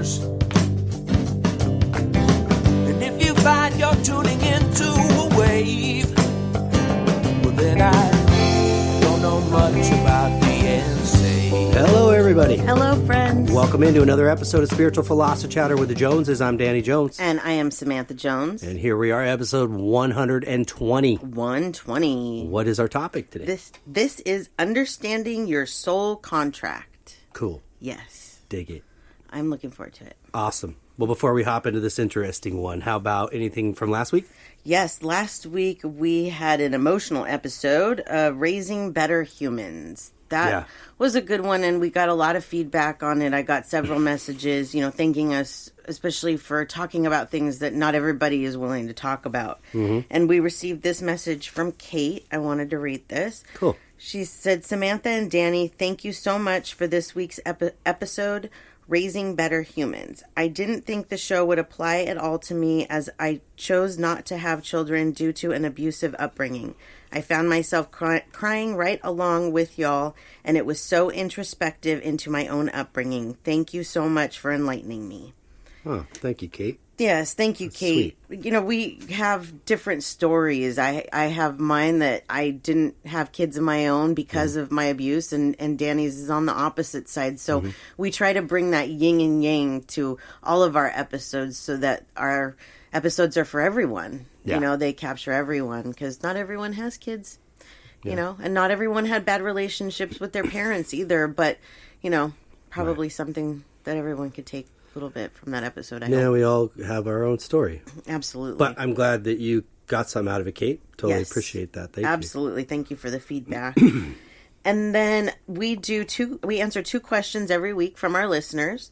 yours. And if you find you're tuning into a wave, well then I don't know much about the NSA. Hello, everybody. Hello, friends. Welcome into another episode of Spiritual Philosophy Chatter with the Joneses. I'm Danny Jones. And I am Samantha Jones. And here we are, episode 120. 120. What is our topic today? This is understanding your soul contract. Cool. Yes. Dig it. I'm looking forward to it. Awesome. Well, before we hop into this interesting one, how about anything from last week? Yes, last week we had an emotional episode of Raising Better Humans. That was a good one, and we got a lot of feedback on it. I got several messages, thanking us, especially for talking about things that not everybody is willing to talk about. Mm-hmm. And we received this message from Kate. I wanted to read this. Cool. She said, Samantha and Danny, thank you so much for this week's episode, Raising Better Humans. I didn't think the show would apply at all to me as I chose not to have children due to an abusive upbringing. I found myself crying right along with y'all, and it was so introspective into my own upbringing. Thank you so much for enlightening me. Oh, thank you, Kate. Yes, thank you, That's Kate. sweet. We have different stories. I have mine that I didn't have kids of my own because of my abuse, and Danny's is on the opposite side. So we try to bring that yin and yang to all of our episodes so that our episodes are for everyone. Yeah. They capture everyone because not everyone has kids, and not everyone had bad relationships with their parents either. But, probably something that everyone could take a little bit from that episode. I hope. We all have our own story. Absolutely. But I'm glad that you got some out of it, Kate. Totally Yes. appreciate that. Thank you. Absolutely. Thank you for the feedback. And then we answer two questions every week from our listeners.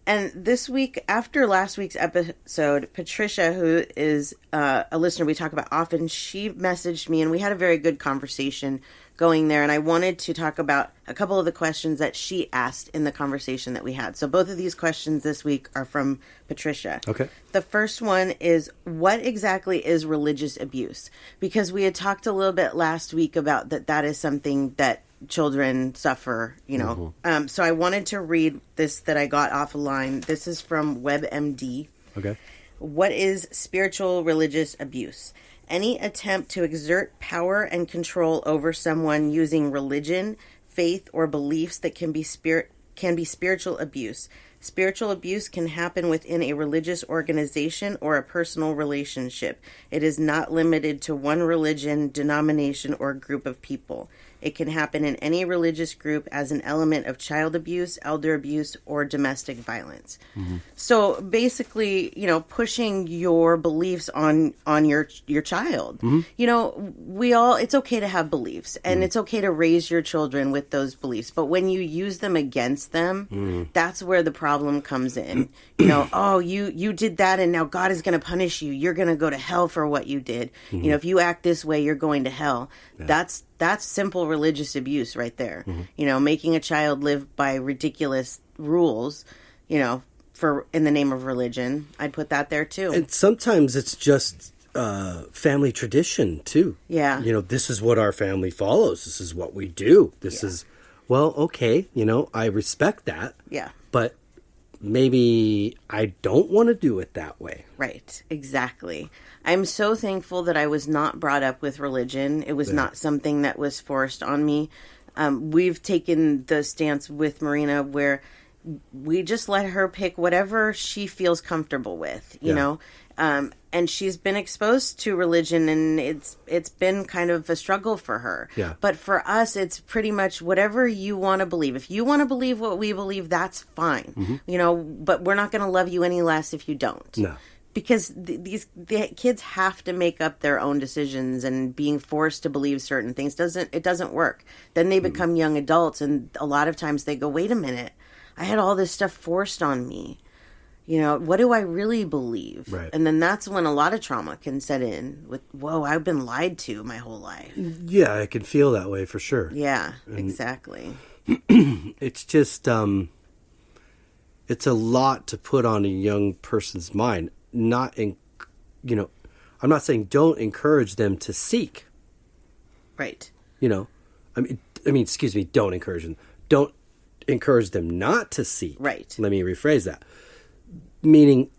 And this week, after last week's episode, Patricia, who is a listener we talk about often, she messaged me and we had a very good conversation going there. And I wanted to talk about a couple of the questions that she asked in the conversation that we had. So both of these questions this week are from Patricia. Okay. The first one is, what exactly is religious abuse? Because we had talked a little bit last week about that is something that children suffer, So I wanted to read this that I got off a line. This is from WebMD. Okay. What is spiritual religious abuse? Any attempt to exert power and control over someone using religion, faith, or beliefs that can be spiritual abuse. Spiritual abuse can happen within a religious organization or a personal relationship. It is not limited to one religion, denomination, or group of people. It can happen in any religious group as an element of child abuse, elder abuse, or domestic violence. Mm-hmm. So basically, pushing your beliefs on your child. Mm-hmm. It's okay to have beliefs, and it's okay to raise your children with those beliefs. But when you use them against them, that's where the problem comes in. You did that, and now God is going to punish you. You're going to go to hell for what you did. Mm-hmm. If you act this way, you're going to hell. Yeah. That's simple religious abuse right there. Mm-hmm. Making a child live by ridiculous rules, in the name of religion. I'd put that there too. And sometimes it's just family tradition too. Yeah. This is what our family follows. This is what we do. This is, okay, I respect that. Yeah. But maybe I don't want to do it that way. Right, exactly. I'm so thankful that I was not brought up with religion. It was not something that was forced on me. We've taken the stance with Marina where we just let her pick whatever she feels comfortable with, you know. And she's been exposed to religion, and it's been kind of a struggle for her. Yeah. But for us, it's pretty much whatever you want to believe. If you want to believe what we believe, that's fine. Mm-hmm. But we're not going to love you any less if you don't. No. Because the kids have to make up their own decisions, and being forced to believe certain things doesn't work. Then they become young adults, and a lot of times they go, wait a minute, I had all this stuff forced on me. What do I really believe? Right. And then that's when a lot of trauma can set in with, whoa, I've been lied to my whole life. Yeah, I can feel that way for sure. Yeah, exactly. It's just, it's a lot to put on a young person's mind. I'm not saying don't encourage them to seek. Right. Excuse me, don't encourage them. Don't encourage them not to seek. Right. Let me rephrase that. meaning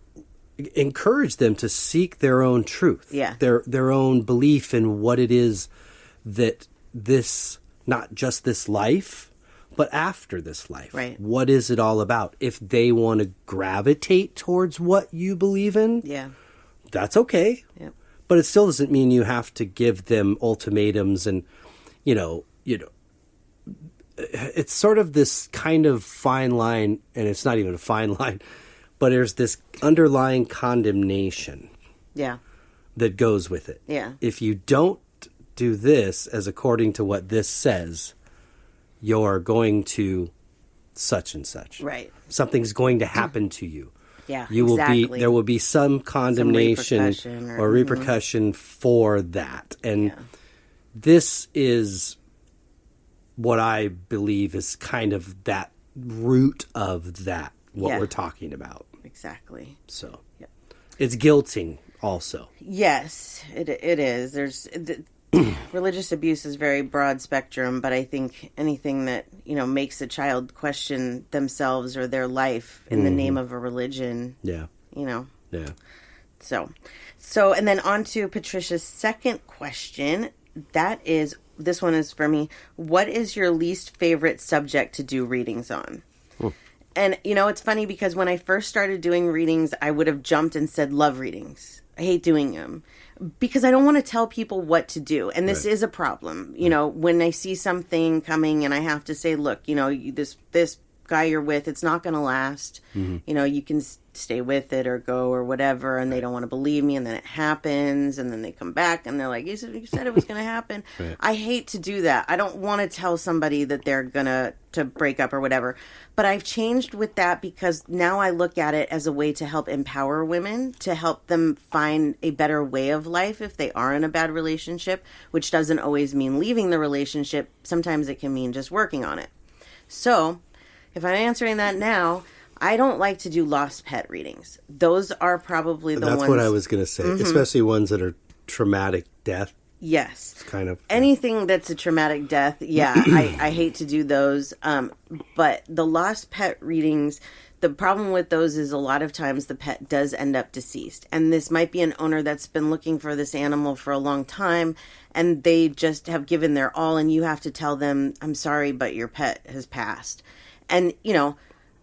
encourage them to seek their own truth, Yeah. their own belief in what it is that this, not just this life, but after this life. Right. What is it all about? If they want to gravitate towards what you believe in, Yeah. that's okay. Yep. But it still doesn't mean you have to give them ultimatums and, you know, it's sort of this kind of fine line, and it's not even a fine line, but there's this underlying condemnation Yeah. that goes with it. Yeah. If you don't do this as according to what this says, you're going to such and such. Right. Something's going to happen to you. Yeah. You exactly. will be, there will be some condemnation repercussion or repercussion for that. And Yeah. this is what I believe is kind of that root of that, what Yeah. we're talking about. Exactly. So Yep. it's guilting also. Yes, it is. Religious abuse is very broad spectrum, but I think anything that, makes a child question themselves or their life in the name of a religion, Yeah. Yeah. So, and then on to Patricia's second question. This one is for me. What is your least favorite subject to do readings on? And, it's funny because when I first started doing readings, I would have jumped and said love readings. I hate doing them because I don't want to tell people what to do. And this is a problem. When I see something coming and I have to say, look, this guy you're with, it's not going to last. You can stay with it or go or whatever, and they don't want to believe me, and then it happens, and then they come back and they're like, you said it was going to happen. Right. I hate to do that. I don't want to tell somebody that they're gonna to break up or whatever. But I've changed with that because now I look at it as a way to help empower women, to help them find a better way of life if they are in a bad relationship, which doesn't always mean leaving the relationship. Sometimes it can mean just working on it. So if I'm answering that now, I don't like to do lost pet readings. Those are probably the ones. That's what I was going to say, especially ones that are traumatic death. Yes. It's kind of anything that's a traumatic death. Yeah, I hate to do those. But the lost pet readings, the problem with those is a lot of times the pet does end up deceased. And this might be an owner that's been looking for this animal for a long time, and they just have given their all, and you have to tell them, I'm sorry, but your pet has passed. And,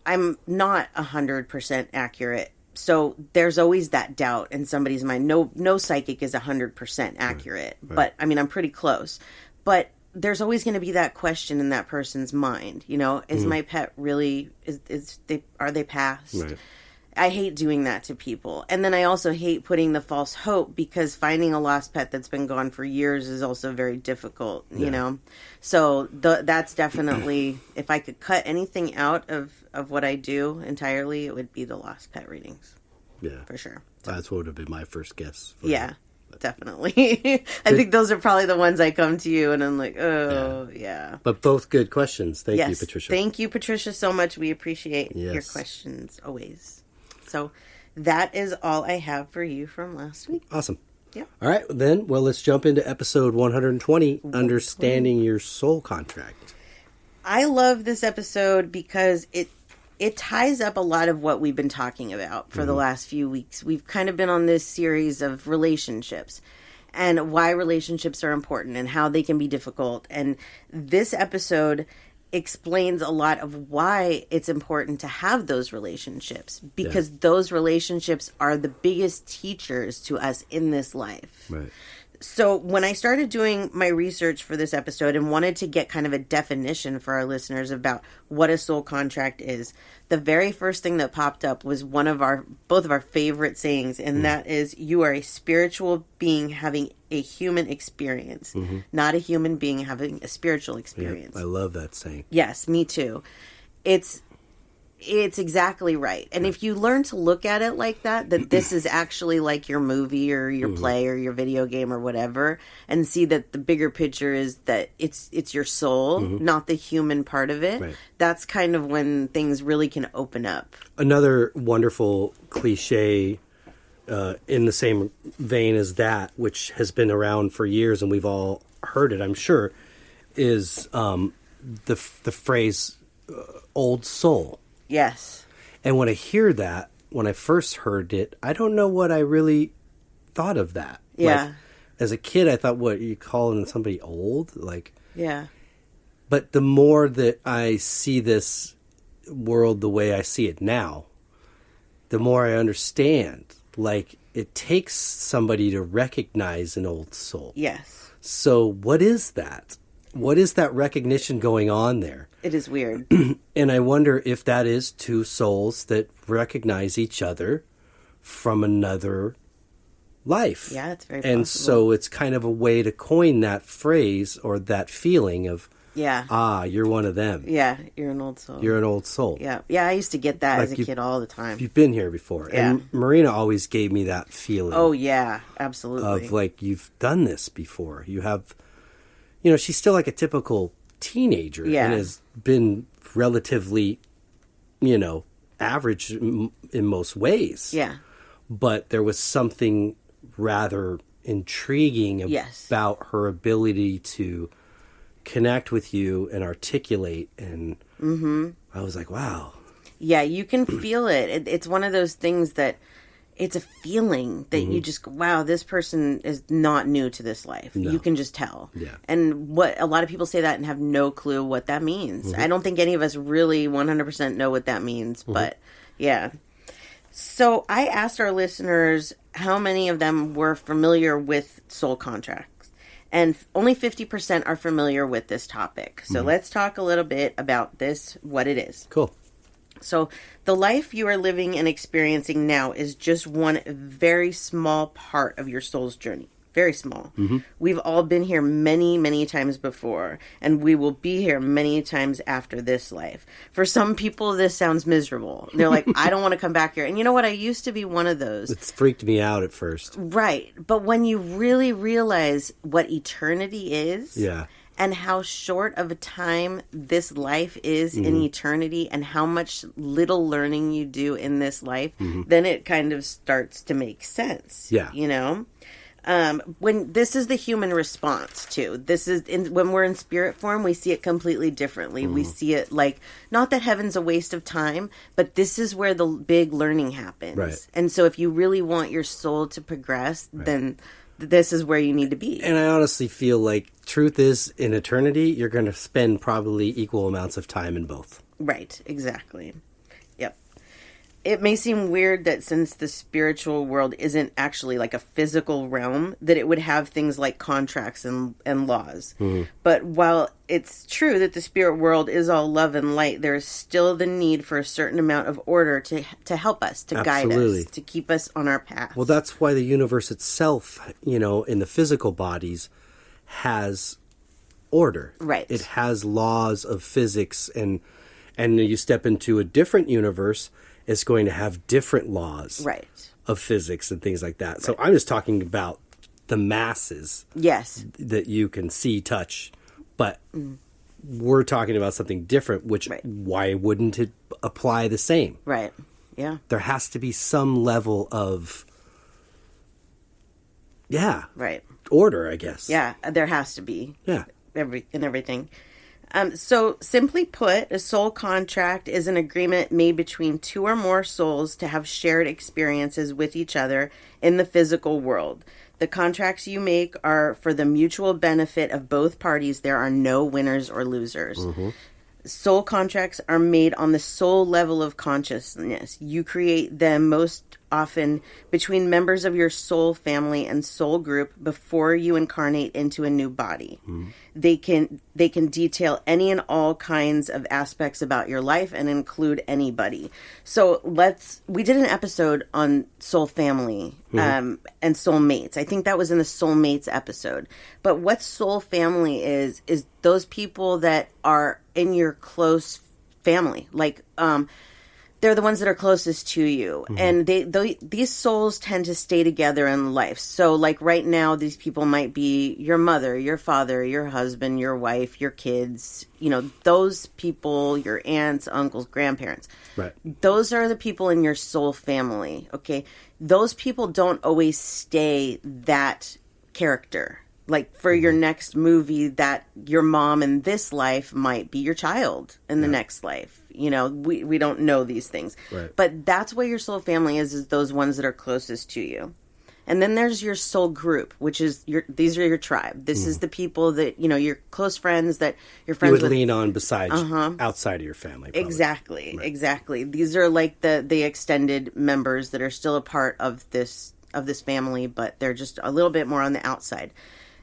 I'm not 100% accurate. So there's always that doubt in somebody's mind. No psychic is 100% accurate, Right. but I mean, I'm pretty close. But there's always going to be that question in that person's mind. Is my pet really, are they passed? Right. I hate doing that to people. And then I also hate putting the false hope, because finding a lost pet that's been gone for years is also very difficult, So that's definitely, if I could cut anything out of what I do entirely, it would be the lost pet readings. Yeah. For sure. That's what would have been my first guess. Yeah, definitely. I think those are probably the ones I come to you and I'm like, oh, yeah. But both good questions. Thank you, Yes. Patricia. Thank you, Patricia, so much. We appreciate your Yes. questions always. So that is all I have for you from last week. Awesome. Yeah. All right, then. Well, let's jump into episode 120, Understanding Your Soul Contract. I love this episode because it ties up a lot of what we've been talking about for the last few weeks. We've kind of been on this series of relationships and why relationships are important and how they can be difficult. And this episode explains a lot of why it's important to have those relationships, because those relationships are the biggest teachers to us in this life. Right. So when I started doing my research for this episode and wanted to get kind of a definition for our listeners about what a soul contract is, the very first thing that popped up was both of our favorite sayings, and that is, you are a spiritual being having a human experience, not a human being having a spiritual experience. I love that saying. Yes, me too. It's exactly right. And if you learn to look at it like that this is actually like your movie or your play or your video game or whatever, and see that the bigger picture is that it's your soul, not the human part of it, Right. that's kind of when things really can open up. Another wonderful cliche in the same vein as that, which has been around for years and we've all heard it, I'm sure, is the phrase old soul. Yes. And when I hear that, when I first heard it, I don't know what I really thought of that. Yeah. Like, as a kid, I thought, what, you calling somebody old? Like, Yeah. but the more that I see this world the way I see it now, the more I understand. Like, it takes somebody to recognize an old soul. Yes. So what is that? What is that recognition going on there? It is weird. And I wonder if that is two souls that recognize each other from another life. Yeah, it's very And possible. so it's kind of a way to coin that phrase or that feeling of, you're one of them. Yeah, you're an old soul. You're an old soul. Yeah. Yeah, I used to get that Like as a kid all the time. You've been here before. Yeah. And Marina always gave me that feeling. Oh, yeah, absolutely. Of like, you've done this before. You have, she's still like a typical teenager and has been relatively, average in most ways. Yeah. But there was something rather intriguing about her ability to connect with you and articulate. And I was like, wow. Yeah, you can feel it. It's one of those things that it's a feeling that you just, wow, this person is not new to this life. No. You can just tell. Yeah. And what a lot of people say that and have no clue what that means. I don't think any of us really 100% know what that means, but yeah. So I asked our listeners how many of them were familiar with soul contracts, and only 50% are familiar with this topic. So let's talk a little bit about this, what it is. Cool. So the life you are living and experiencing now is just one very small part of your soul's journey. Very small. We've all been here many, many times before, and we will be here many times after this life. For some people, this sounds miserable. They're like, I don't want to come back here. And you know what? I used to be one of those. It's freaked me out at first. Right. But when you really realize what eternity is, and how short of a time this life is in eternity, and how much little learning you do in this life, then it kind of starts to make sense. Yeah. When this is the human response to this is when we're in spirit form, we see it completely differently. We see it like, not that heaven's a waste of time, but this is where the big learning happens. Right. And so if you really want your soul to progress, then this is where you need to be. And I honestly feel like truth is, in eternity, you're going to spend probably equal amounts of time in both. Right, exactly. Yep. It may seem weird that since the spiritual world isn't actually like a physical realm, that it would have things like contracts and laws. But while it's true that the spirit world is all love and light, there is still the need for a certain amount of order to help us, to guide us, to keep us on our path. Well, that's why the universe itself, in the physical bodies, has order. Right. It has laws of physics, and you step into a different universe, it's going to have different laws of physics and things like that. So I'm just talking about the masses that you can see, touch, but we're talking about something different, which why wouldn't it apply the same? Right. Yeah. There has to be some level of, order, I guess. Yeah, there has to be. Yeah. Everything. So, simply put, a soul contract is an agreement made between two or more souls to have shared experiences with each other in the physical world. The contracts you make are for the mutual benefit of both parties. There are no winners or losers. Soul contracts are made on the soul level of consciousness. You create them most often between members of your soul family and soul group before you incarnate into a new body. They can detail any and all kinds of aspects about your life and include anybody. So we did an episode on soul family and soulmates. I think that was in the soulmates episode. But what soul family is those people that are in your close family. Like, they're the ones that are closest to you. And these souls tend to stay together in life. So like right now, these people might be your mother, your father, your husband, your wife, your kids, those people, your aunts, uncles, grandparents. Right. Those are the people in your soul family. Okay. Those people don't always stay that character. Like for your next movie, that your mom in this life might be your child in the next life. You know, we don't know these things. Right. But that's what your soul family is those ones that are closest to you. And then there's your soul group, which is these are your tribe. This is the people that, you know, your close friends that you're friends with. You would lean on besides outside of your family. Probably. Exactly. Right. Exactly. These are like the extended members that are still a part of this family, but they're just a little bit more on the outside.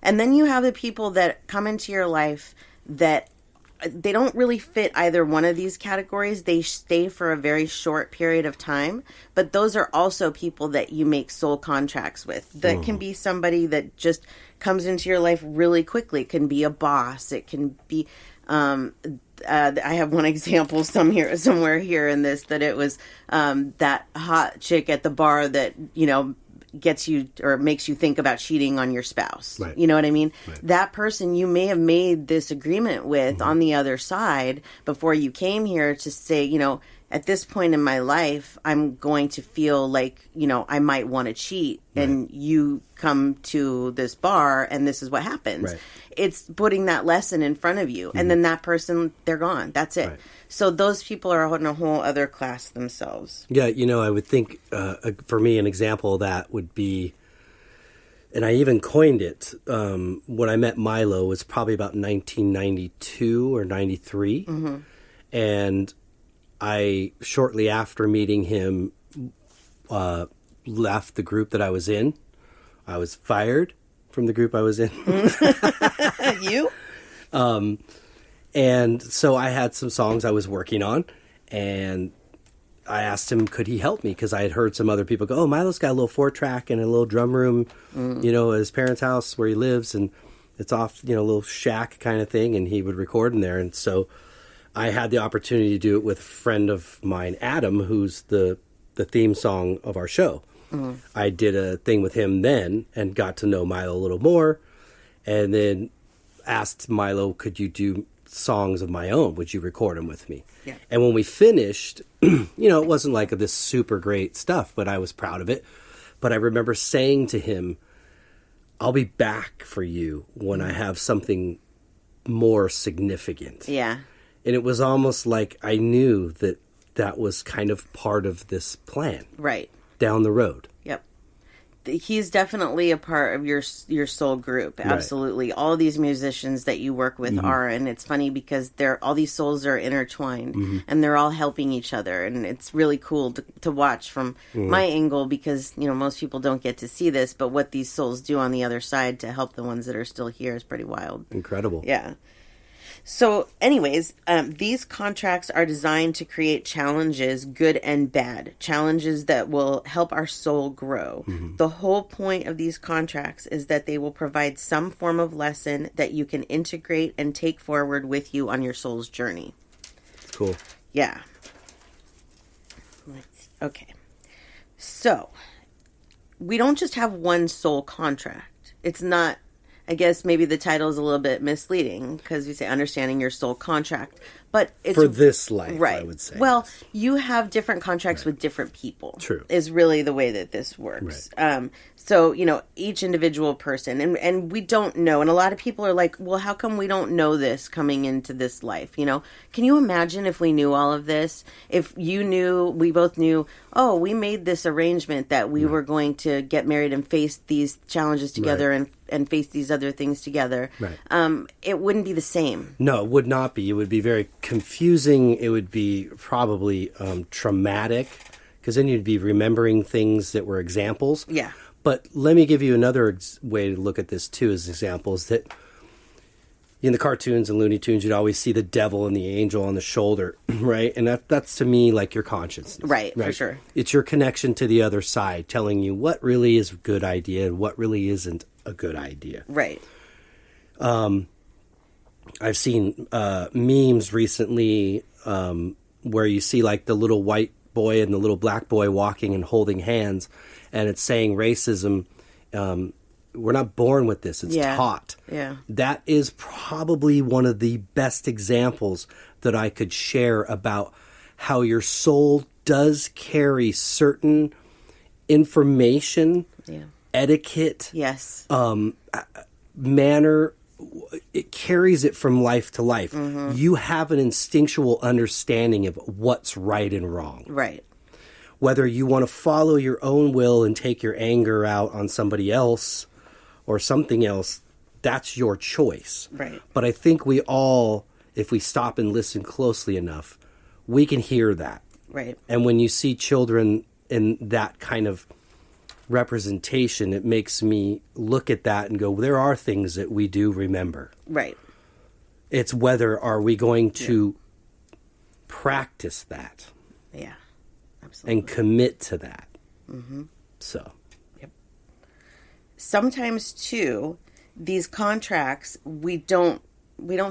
And then you have the people that come into your life that they don't really fit either one of these categories. They stay for a very short period of time, but those are also people that you make soul contracts with. That can be somebody that just comes into your life really quickly. It can be a boss. It can be, I have one example somewhere here in this, that it was that hot chick at the bar that, you know, gets you or makes you think about cheating on your spouse. Right. You know what I mean? Right. That person you may have made this agreement with on the other side before you came here to say, you know, at this point in my life, I'm going to feel like, you know, I might want to cheat. Right. And you come to this bar and this is what happens. Right. It's putting that lesson in front of you. And then that person, they're gone. That's it. Right. So those people are in a whole other class themselves. Yeah, you know, I would think for me an example of that would be, and I even coined it, when I met Milo was probably about 1992 or 93. Mm-hmm. And I, shortly after meeting him, left the group that I was in. I was fired from the group I was in. You? And so I had some songs I was working on, and I asked him, could he help me? Because I had heard some other people go, oh, Milo's got a little 4-track and a little drum room, you know, at his parents' house where he lives, and it's off, you know, a little shack kind of thing, and he would record in there. And so I had the opportunity to do it with a friend of mine, Adam, who's the theme song of our show. Mm-hmm. I did a thing with him then and got to know Milo a little more, and then asked Milo, could you do songs of my own? Would you record them with me? Yeah. And when we finished, you know, it wasn't like this super great stuff, but I was proud of it. But I remember saying to him, I'll be back for you when I have something more significant. Yeah. And it was almost like I knew that that was kind of part of this plan. Right. Down the road. Yep. He's definitely a part of your soul group. Absolutely. Right. All these musicians that you work with are, and it's funny because all these souls are intertwined and they're all helping each other. And it's really cool to watch from my angle because, you know, most people don't get to see this, but what these souls do on the other side to help the ones that are still here is pretty wild. Incredible. Yeah. So anyways, these contracts are designed to create challenges, good and bad, challenges that will help our soul grow. Mm-hmm. The whole point of these contracts is that they will provide some form of lesson that you can integrate and take forward with you on your soul's journey. Cool. Yeah. Okay. So, we don't just have one soul contract. It's not... I guess maybe the title is a little bit misleading because you say understanding your soul contract, but it's for this life, right. I would say. Well, you have different contracts with different people. True. Is really the way that this works. Right. So, you know, each individual person, and we don't know, and a lot of people are like, well, how come we don't know this coming into this life? You know, can you imagine if we knew all of this? If you knew, we both knew, oh, we made this arrangement that we were going to get married and face these challenges together and face these other things together. Right. It wouldn't be the same. No, it would not be. It would be very confusing. It would be probably traumatic because then you'd be remembering things that were examples. Yeah. But let me give you another way to look at this, too, as examples that in the cartoons and Looney Tunes, you'd always see the devil and the angel on the shoulder, right? And that's to me, like your consciousness. Right, for sure. It's your connection to the other side, telling you what really is a good idea and what really isn't a good idea. Right. I've seen memes recently where you see like the little white boy and the little black boy walking and holding hands, and it's saying racism, we're not born with this, it's taught. Yeah. That is probably one of the best examples that I could share about how your soul does carry certain information, etiquette, yes, manner, it carries it from life to life. You have an instinctual understanding of what's right and wrong. Right. Whether you want to follow your own will and take your anger out on somebody else or something else, that's your choice. Right. But I think we all, if we stop and listen closely enough, we can hear that. Right. And when you see children in that kind of representation, it makes me look at that and go, there are things that we do remember. Right. It's whether are we going to practice that. Yeah. Absolutely. And commit to that. So. Yep. Sometimes too, these contracts, we don't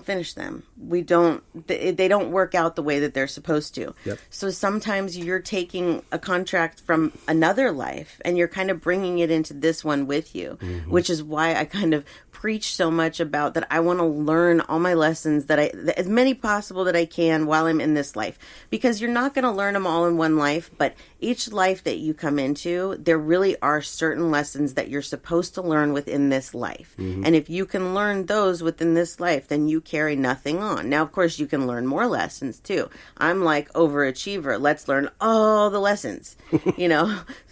finish them. They don't work out the way that they're supposed to. Yep. So sometimes you're taking a contract from another life and you're kind of bringing it into this one with you, which is why I kind of preach so much about that. I want to learn all my lessons as many possible that I can while I'm in this life, because you're not going to learn them all in one life, but each life that you come into, there really are certain lessons that you're supposed to learn within this life. And if you can learn those within this life, then you carry nothing on. Now, of course, you can learn more lessons too. I'm like overachiever. Let's learn all the lessons,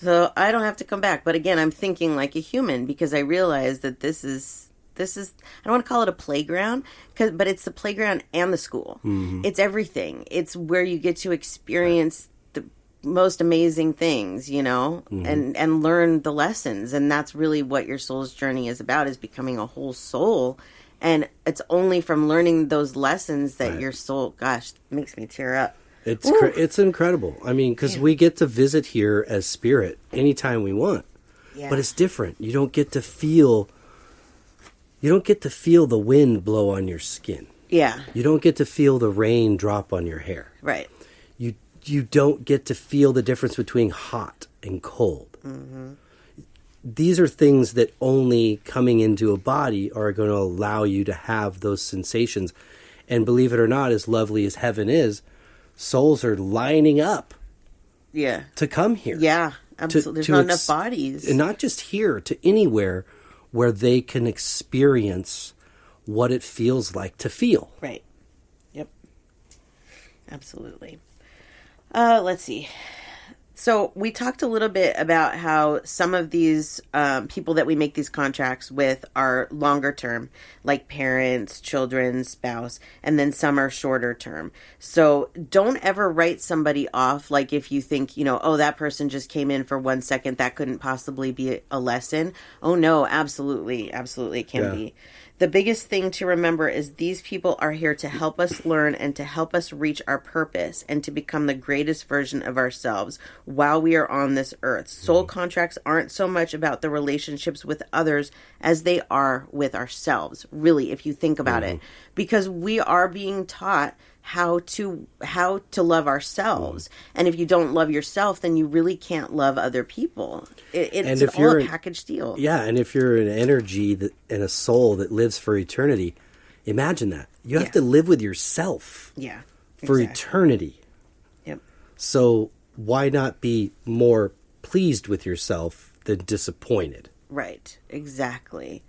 so I don't have to come back. But again, I'm thinking like a human, because I realize that this is, I don't want to call it a playground, but it's the playground and the school. It's everything. It's where you get to experience the most amazing things, and learn the lessons. And that's really what your soul's journey is about, is becoming a whole soul. And it's only from learning those lessons that your soul, gosh, makes me tear up. It's incredible. I mean, because we get to visit here as spirit anytime we want. Yeah. But it's different. You don't get to feel the wind blow on your skin. Yeah. You don't get to feel the rain drop on your hair. Right. You don't get to feel the difference between hot and cold. These are things that only coming into a body are going to allow you to have those sensations. And believe it or not, as lovely as heaven is, souls are lining up to come here. Yeah, absolutely. There's not enough bodies. And not just here, to anywhere where they can experience what it feels like to feel. Right. Yep. Absolutely. Let's see. So we talked a little bit about how some of these people that we make these contracts with are longer term, like parents, children, spouse, and then some are shorter term. So don't ever write somebody off, like if you think, oh, that person just came in for 1 second, that couldn't possibly be a lesson. Oh, no, absolutely. Absolutely it can be. The biggest thing to remember is these people are here to help us learn and to help us reach our purpose and to become the greatest version of ourselves while we are on this earth. Soul contracts aren't so much about the relationships with others as they are with ourselves, really, if you think about it. Because we are being taught how to love ourselves. And if you don't love yourself, then you really can't love other people. It's all a package deal. Yeah, and if you're an energy and a soul that lives for eternity, imagine that. You have to live with yourself for eternity. Yep. So why not be more pleased with yourself than disappointed? Right, exactly.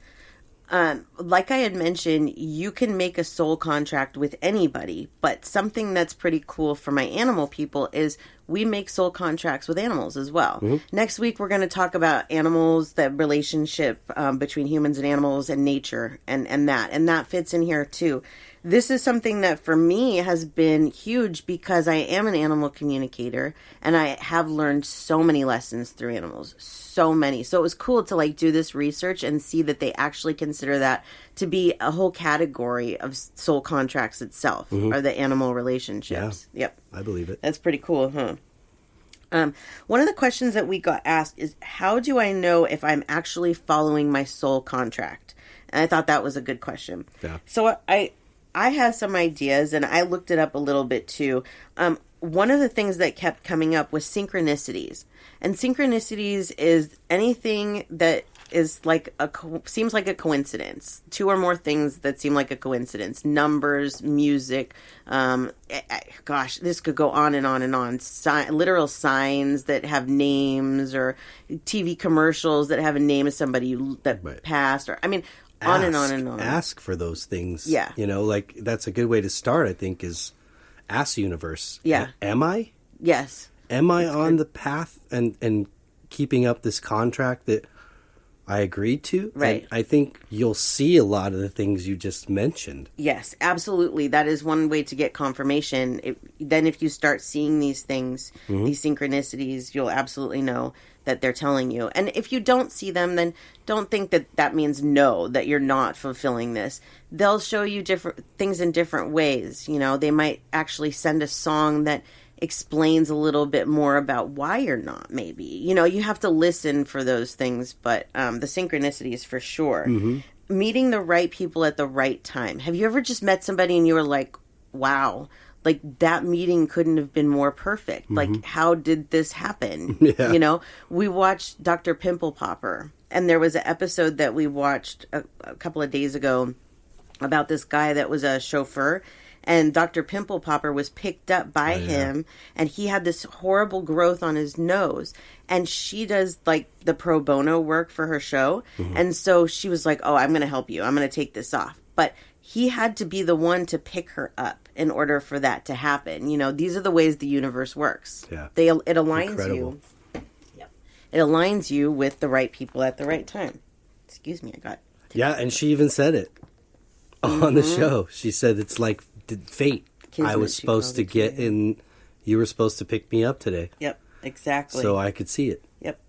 Like I had mentioned, you can make a soul contract with anybody, but something that's pretty cool for my animal people is we make soul contracts with animals as well. Next week, we're going to talk about animals, the relationship between humans and animals and nature and that fits in here too. This is something that for me has been huge because I am an animal communicator and I have learned so many lessons through animals, so many. So it was cool to do this research and see that they actually consider that to be a whole category of soul contracts itself, or the animal relationships. Yeah. Yep. I believe it. That's pretty cool, huh? One of the questions that we got asked is, how do I know if I'm actually following my soul contract? And I thought that was a good question. Yeah. So I have some ideas, and I looked it up a little bit too. One of the things that kept coming up was synchronicities. And synchronicities is anything that is seems like a coincidence. Two or more things that seem like a coincidence. Numbers, music. Gosh, this could go on and on and on. Literal signs that have names, or TV commercials that have a name of somebody that passed. Or on and on and on. Ask for those things. Yeah. You know, like, that's a good way to start, I think, is ask the universe. Yeah. Am I? Yes. Am I on the path and keeping up this contract that I agreed to? Right. And I think you'll see a lot of the things you just mentioned. Yes, absolutely. That is one way to get confirmation. Then if you start seeing these things, these synchronicities, you'll absolutely know that they're telling you. And if you don't see them, then don't think that that means no, that you're not fulfilling this. They'll show you different things in different ways. You know, they might actually send a song that explains a little bit more about why you're not, maybe. You know, you have to listen for those things, but the synchronicities for sure. Meeting the right people at the right time. Have you ever just met somebody and you were like, wow, like that meeting couldn't have been more perfect. Like, how did this happen? Yeah. You know, we watched Dr. Pimple Popper, and there was an episode that we watched a couple of days ago about this guy that was a chauffeur, and Dr. Pimple Popper was picked up by him, and he had this horrible growth on his nose, and she does like the pro bono work for her show, and so she was like, oh, I'm going to help you. I'm going to take this off. But he had to be the one to pick her up in order for that to happen. You know, these are the ways the universe works. Yeah. It aligns Incredible. you. Yep. It aligns you with the right people at the right time. Excuse me, I got... Yeah, and she even said it on the show. She said it's like fate. Kismet, I was she supposed to called it, get in. You were supposed to pick me up today. Yep, exactly. So I could see it. Yep.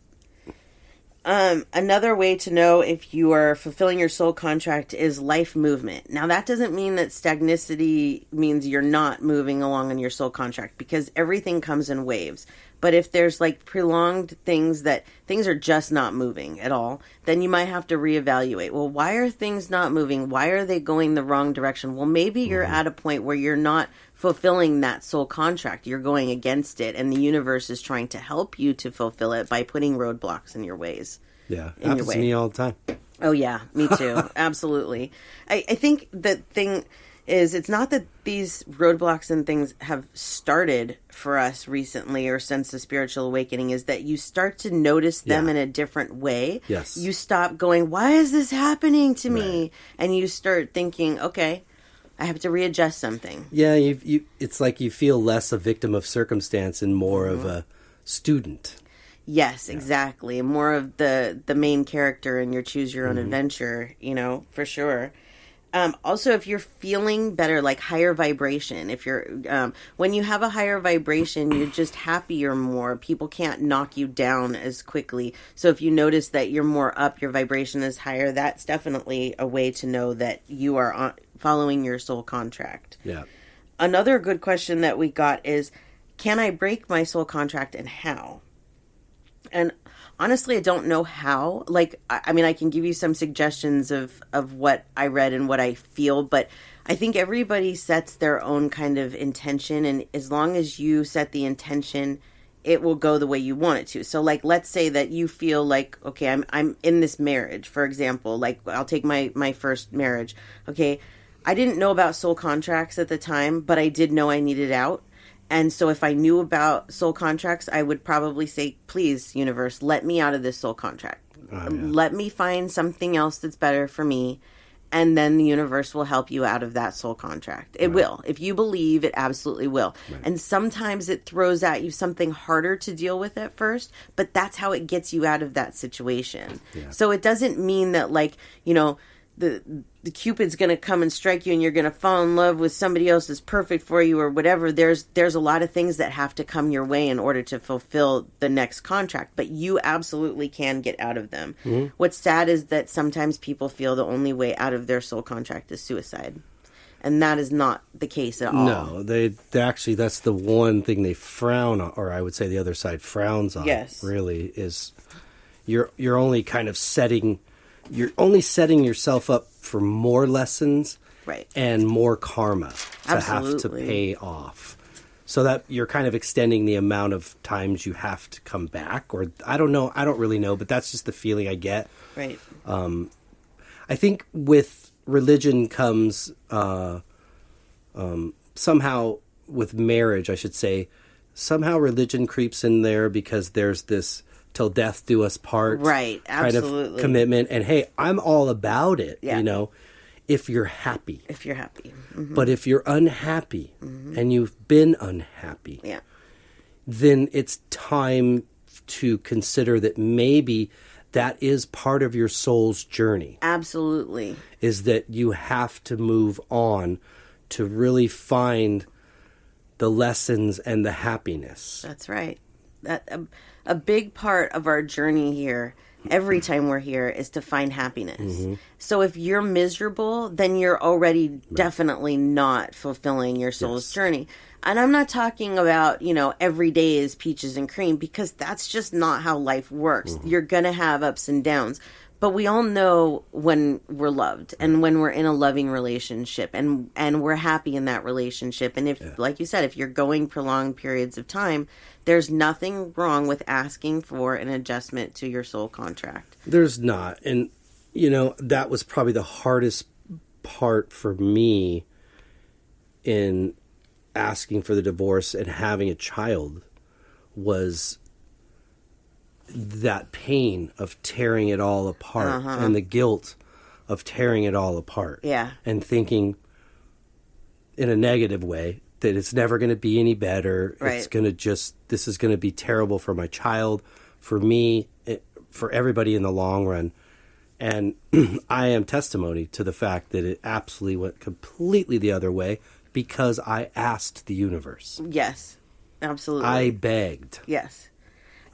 Another way to know if you are fulfilling your soul contract is life movement. Now, that doesn't mean that stagnicity means you're not moving along in your soul contract, because everything comes in waves. But if there's like prolonged things that things are just not moving at all, then you might have to reevaluate. Well, why are things not moving? Why are they going the wrong direction? Well, maybe you're at a point where you're not fulfilling that soul contract. You're going against it, and the universe is trying to help you to fulfill it by putting roadblocks in your ways. Yeah, In your happens way. to me all the time. Oh, yeah, me too. Absolutely. I think the thing is, it's not that these roadblocks and things have started for us recently or since the spiritual awakening, is that you start to notice them in a different way. Yes. You stop going, why is this happening to me? And you start thinking, okay, I have to readjust something. Yeah, it's like you feel less a victim of circumstance and more of a student. Yes, exactly. More of the main character in your choose your own adventure, you know, for sure. Also, if you're feeling better, like higher vibration, if you're, when you have a higher vibration, you're just happier more. People can't knock you down as quickly. So if you notice that you're more up, your vibration is higher, that's definitely a way to know that you are following your soul contract. Yeah. Another good question that we got is, can I break my soul contract, and how? And honestly, I don't know how. Like, I mean, I can give you some suggestions of what I read and what I feel, but I think everybody sets their own kind of intention, and as long as you set the intention, it will go the way you want it to. So, like, let's say that you feel like, okay, I'm in this marriage, for example. Like, I'll take my first marriage. Okay, I didn't know about soul contracts at the time, but I did know I needed out. And so if I knew about soul contracts, I would probably say, please, universe, let me out of this soul contract. Let me find something else that's better for me. And then the universe will help you out of that soul contract. It will. If you believe, it absolutely will. Right. And sometimes it throws at you something harder to deal with at first, but that's how it gets you out of that situation. Yeah. So it doesn't mean that, like, you know, the Cupid's going to come and strike you and you're going to fall in love with somebody else that's perfect for you or whatever. There's a lot of things that have to come your way in order to fulfill the next contract, but you absolutely can get out of them. Mm-hmm. What's sad is that sometimes people feel the only way out of their soul contract is suicide. And that is not the case at all. No, they actually, that's the one thing they frown on, or I would say the other side frowns on. Yes. Really, is you're only kind of setting yourself up for more lessons, right, and more karma to have to pay off. So that you're kind of extending the amount of times you have to come back, or I don't know, I don't really know, but that's just the feeling I get. Right. I think with religion comes somehow with marriage, I should say, somehow religion creeps in there because there's this till death do us part. Right, absolutely. Kind of commitment. And hey, I'm all about it, you know, if you're happy. If you're happy. Mm-hmm. But if you're unhappy and you've been unhappy, then it's time to consider that maybe that is part of your soul's journey. Absolutely. Is that you have to move on to really find the lessons and the happiness. That's right. That a big part of our journey here, every time we're here, is to find happiness. So if you're miserable, then you're already definitely not fulfilling your soul's journey. And I'm not talking about, you know, every day is peaches and cream, because that's just not how life works. You're going to have ups and downs. But we all know when we're loved and when we're in a loving relationship and we're happy in that relationship. And if, like you said, if you're going prolonged periods of time, there's nothing wrong with asking for an adjustment to your soul contract. There's not. And, you know, that was probably the hardest part for me in asking for the divorce and having a child, was that pain of tearing it all apart and the guilt of tearing it all apart. Yeah. And thinking in a negative way that it's never going to be any better. Right. It's going to this is going to be terrible for my child, for me, for everybody in the long run. And I am testimony to the fact that it absolutely went completely the other way, because I asked the universe. Yes, absolutely. I begged. Yes.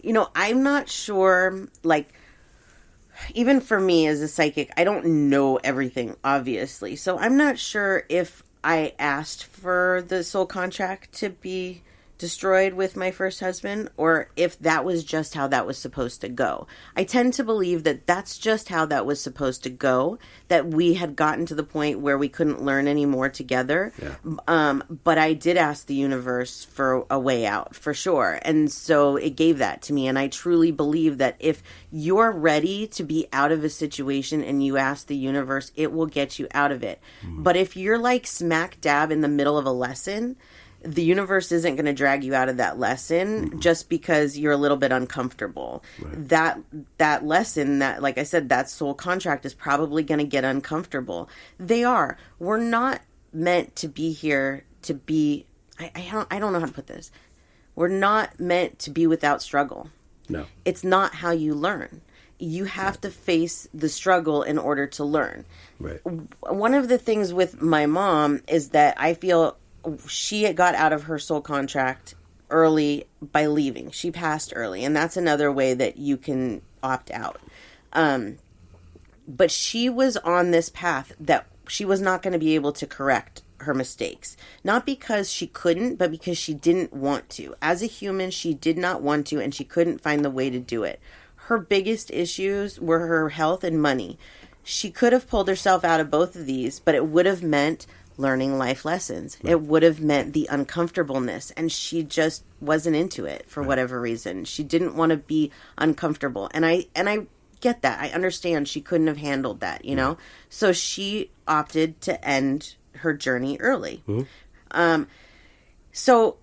You know, I'm not sure, like, even for me as a psychic, I don't know everything, obviously. So I'm not sure if I asked for the soul contract to be destroyed with my first husband, or if that was just how that was supposed to go. I tend to believe that that's just how that was supposed to go, that we had gotten to the point where we couldn't learn anymore together. But I did ask the universe for a way out, for sure. And so it gave that to me. And I truly believe that if you're ready to be out of a situation and you ask the universe, it will get you out of it. But if you're like smack dab in the middle of a lesson, the universe isn't going to drag you out of that lesson just because you're a little bit uncomfortable. Right. That lesson, that, like I said, that soul contract is probably going to get uncomfortable. They are. We're not meant to be here to be. I don't know how to put this. We're not meant to be without struggle. No, it's not how you learn. You have to face the struggle in order to learn. Right. One of the things with my mom is that I feel she got out of her soul contract early by leaving. She passed early, and that's another way that you can opt out. But she was on this path that she was not going to be able to correct her mistakes. Not because she couldn't, but because she didn't want to. As a human, she did not want to, and she couldn't find the way to do it. Her biggest issues were her health and money. She could have pulled herself out of both of these, but it would have meant learning life lessons. Right. It would have meant the uncomfortableness, and she just wasn't into it for whatever reason. She didn't want to be uncomfortable, and I get that. I understand she couldn't have handled that, you know. So she opted to end her journey early. So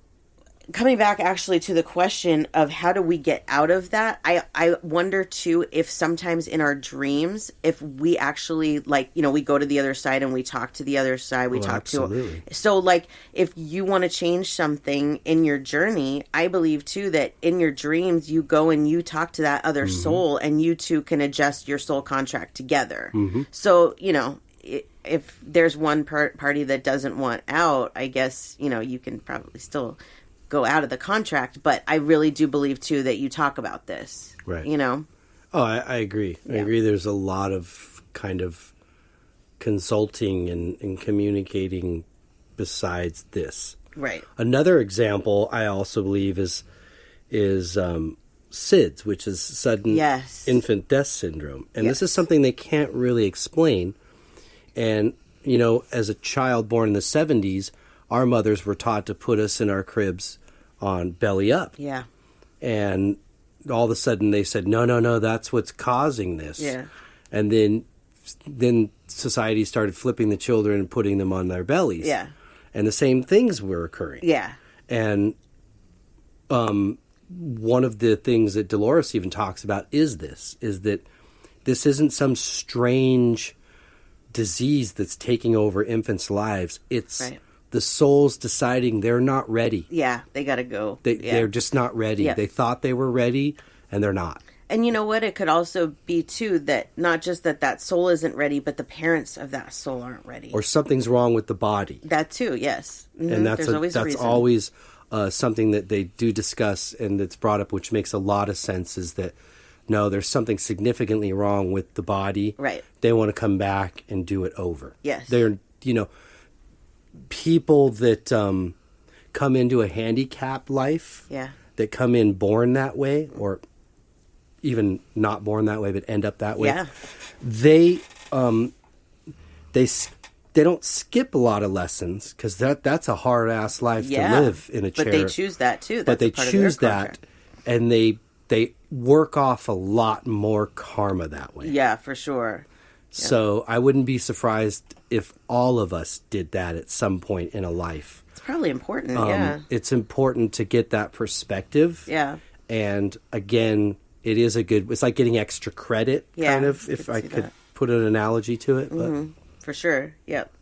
coming back actually to the question of how do we get out of that, I wonder too if sometimes in our dreams, if we actually, like, you know, we go to the other side and we talk to the other side, we talk absolutely. to. So like if you want to change something in your journey, I believe too that in your dreams you go and you talk to that other soul, and you two can adjust your soul contract together. So, you know, if there's one party that doesn't want out, I guess, you know, you can probably still go out of the contract, but I really do believe too that you talk about this, right? You know. Oh, I agree. I agree. There's a lot of kind of consulting and communicating besides this. Right. Another example I also believe is SIDS, which is sudden infant death syndrome, and this is something they can't really explain. And you know, as a child born in the 70s, our mothers were taught to put us in our cribs on belly up. Yeah. And all of a sudden they said, no, that's what's causing this. Yeah. And then society started flipping the children and putting them on their bellies. Yeah. And the same things were occurring. Yeah. And one of the things that Dolores even talks about is that this isn't some strange disease that's taking over infants' lives. It's the souls deciding they're not ready. Yeah, they got to go. They're just not ready. Yeah. They thought they were ready, and they're not. And you know what? It could also be, too, that not just that soul isn't ready, but the parents of that soul aren't ready. Or something's wrong with the body. That, too, yes. Mm-hmm. And that's always something that they do discuss and that's brought up, which makes a lot of sense, is that, no, there's something significantly wrong with the body. Right. They want to come back and do it over. Yes. They're, people that come into a handicapped life, that come in born that way, or even not born that way, but end up that way, they don't skip a lot of lessons, because that's a hard ass life to live in a chair. But they choose that too. That's but they choose that, and they work off a lot more karma that way. Yeah, for sure. So I wouldn't be surprised if all of us did that at some point in a life. It's probably important. It's important to get that perspective. Yeah. And again, it's like getting extra credit, kind of, if I could put an analogy to it. But. For sure. Yep.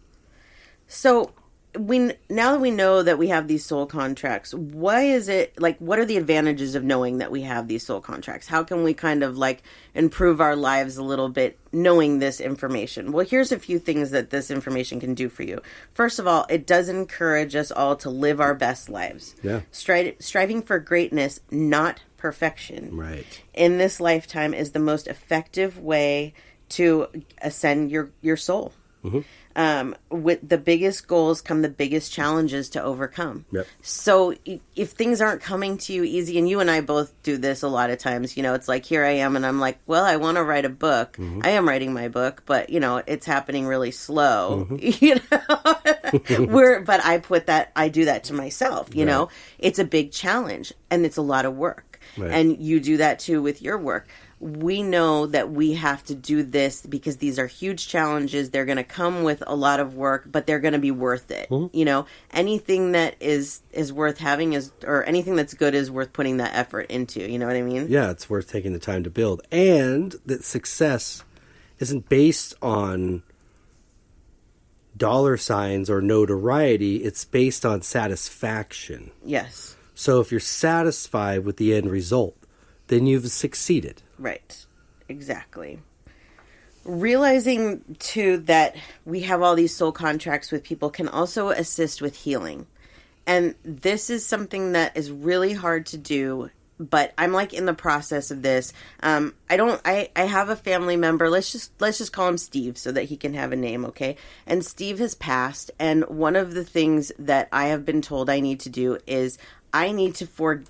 So now that we know that we have these soul contracts, what are the advantages of knowing that we have these soul contracts? How can we kind of improve our lives a little bit knowing this information? Well, here's a few things that this information can do for you. First of all, it does encourage us all to live our best lives. Yeah. Striving for greatness, not perfection. Right. In this lifetime is the most effective way to ascend your soul. Mm-hmm. With the biggest goals come the biggest challenges to overcome. Yep. So if things aren't coming to you easy, and you and I both do this a lot of times, it's like, here I am, and I'm like, well, I want to write a book. Mm-hmm. I am writing my book, but it's happening really slow. Mm-hmm. But I do that to myself. It's a big challenge, and it's a lot of work. Right. And you do that too with your work. We know that we have to do this because these are huge challenges. They're going to come with a lot of work, but they're going to be worth it. Mm-hmm. Anything that is worth having or anything that's good is worth putting that effort into. You know what I mean? Yeah, it's worth taking the time to build. And that success isn't based on dollar signs or notoriety. It's based on satisfaction. Yes. So if you're satisfied with the end result, then you've succeeded. Right. Exactly. Realizing, too, that we have all these soul contracts with people can also assist with healing. And this is something that is really hard to do, but I'm in the process of this. I have a family member, let's just call him Steve so that he can have a name, okay? And Steve has passed, and one of the things that I have been told I need to do is I need to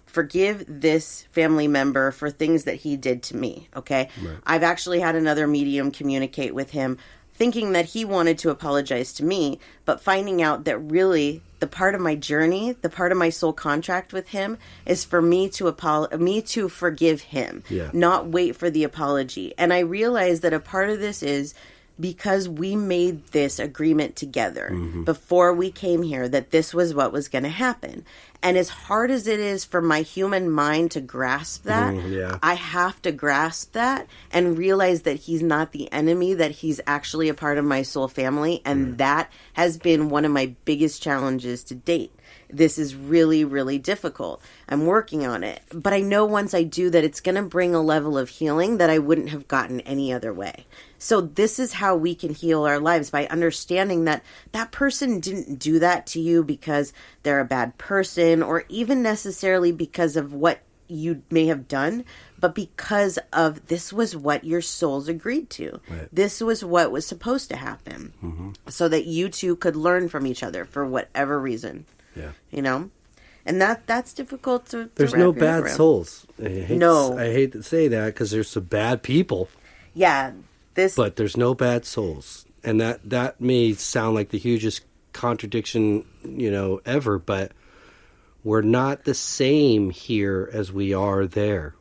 forgive this family member for things that he did to me, okay? Right. I've actually had another medium communicate with him, thinking that he wanted to apologize to me, but finding out that really the part of my journey, the part of my soul contract with him is for me to forgive him, not wait for the apology. And I realized that a part of this is because we made this agreement together before we came here, that this was what was going to happen. And as hard as it is for my human mind to grasp that, I have to grasp that and realize that he's not the enemy, that he's actually a part of my soul family. And that has been one of my biggest challenges to date. This is really, really difficult. I'm working on it. But I know once I do that, it's going to bring a level of healing that I wouldn't have gotten any other way. So this is how we can heal our lives, by understanding that that person didn't do that to you because they're a bad person, or even necessarily because of what you may have done, but because of this was what your souls agreed to. Right. This was what was supposed to happen, so that you two could learn from each other for whatever reason. Yeah, and that's difficult to. There's no bad souls. I hate to say that, because there's some bad people. Yeah. But there's no bad souls. And that may sound like the hugest contradiction, ever, but we're not the same here as we are there.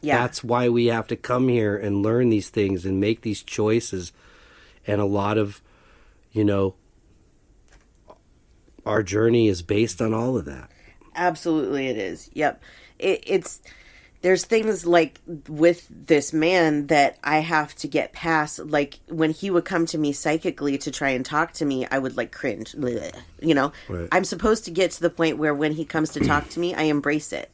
Yeah. That's why we have to come here and learn these things and make these choices. And a lot of, our journey is based on all of that. Absolutely it is. Yep. there's things like with this man that I have to get past. Like when he would come to me psychically to try and talk to me, I would like cringe, you know. Right. I'm supposed to get to the point where when he comes to talk to me, I embrace it.